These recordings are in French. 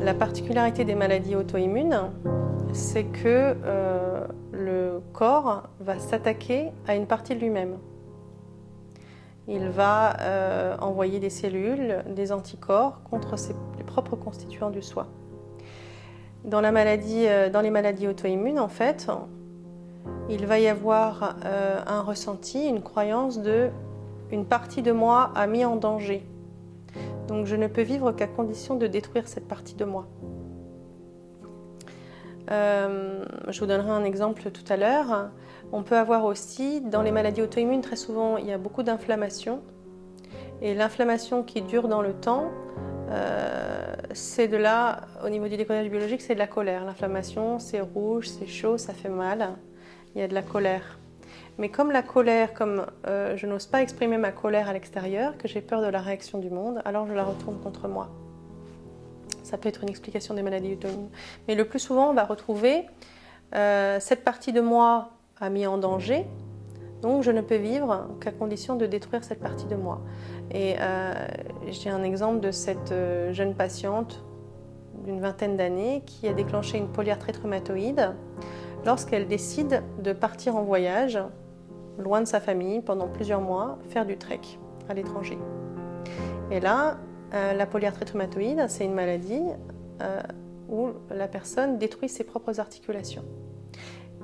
La particularité des maladies auto-immunes, c'est que le corps va s'attaquer à une partie de lui-même. Il va envoyer des cellules, des anticorps contre les propres constituants du soi. Dans les maladies auto-immunes, en fait, il va y avoir un ressenti, une croyance une partie de moi a mis en danger. Donc je ne peux vivre qu'à condition de détruire cette partie de moi. Je vous donnerai un exemple tout à l'heure. On peut avoir aussi, dans les maladies auto-immunes, très souvent, il y a beaucoup d'inflammation. Et l'inflammation qui dure dans le temps, c'est de là, au niveau du décodage biologique, c'est de la colère. L'inflammation, c'est rouge, c'est chaud, ça fait mal. Il y a de la colère. Mais comme la colère, je n'ose pas exprimer ma colère à l'extérieur, que j'ai peur de la réaction du monde, alors je la retourne contre moi. Ça peut être une explication des maladies auto-immunes. Mais le plus souvent, on va retrouver cette partie de moi a mis en danger, donc je ne peux vivre qu'à condition de détruire cette partie de moi. Et j'ai un exemple de cette jeune patiente d'une vingtaine d'années qui a déclenché une polyarthrite rhumatoïde lorsqu'elle décide de partir en voyage, loin de sa famille, pendant plusieurs mois, faire du trek à l'étranger. Et là, la polyarthrite rhumatoïde, c'est une maladie où la personne détruit ses propres articulations.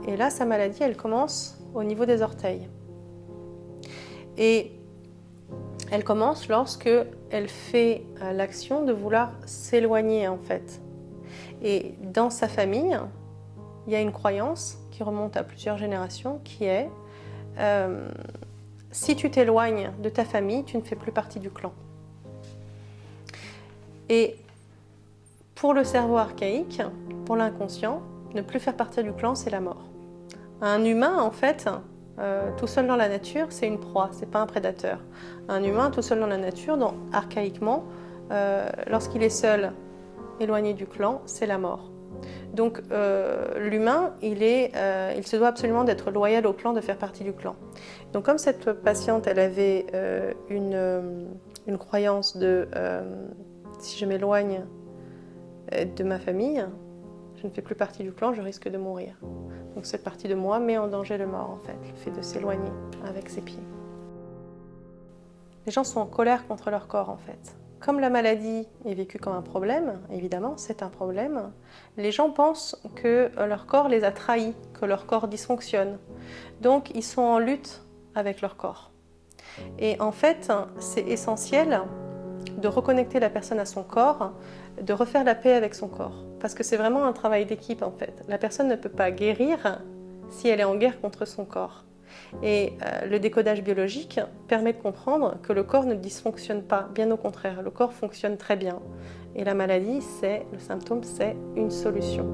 Et là, sa maladie, elle commence au niveau des orteils. Et elle commence lorsque elle fait l'action de vouloir s'éloigner, en fait. Et dans sa famille, il y a une croyance qui remonte à plusieurs générations qui est si tu t'éloignes de ta famille, tu ne fais plus partie du clan. Et pour le cerveau archaïque, pour l'inconscient, ne plus faire partie du clan, c'est la mort. Un humain, en fait, tout seul dans la nature, c'est une proie, c'est pas un prédateur. Un humain tout seul dans la nature, archaïquement, lorsqu'il est seul, éloigné du clan, c'est la mort. Donc l'humain, il se doit absolument d'être loyal au clan, de faire partie du clan. Donc comme cette patiente, elle avait une croyance de si je m'éloigne de ma famille, je ne fais plus partie du clan, je risque de mourir. Donc cette partie de moi met en danger le mort, en fait, le fait de s'éloigner avec ses pieds. Les gens sont en colère contre leur corps, en fait. Comme la maladie est vécue comme un problème, évidemment, c'est un problème, les gens pensent que leur corps les a trahis, que leur corps dysfonctionne. Donc ils sont en lutte avec leur corps. Et en fait, c'est essentiel de reconnecter la personne à son corps, de refaire la paix avec son corps. Parce que c'est vraiment un travail d'équipe, en fait. La personne ne peut pas guérir si elle est en guerre contre son corps. Et le décodage biologique permet de comprendre que le corps ne dysfonctionne pas, bien au contraire, le corps fonctionne très bien. Et la maladie, le symptôme, c'est une solution.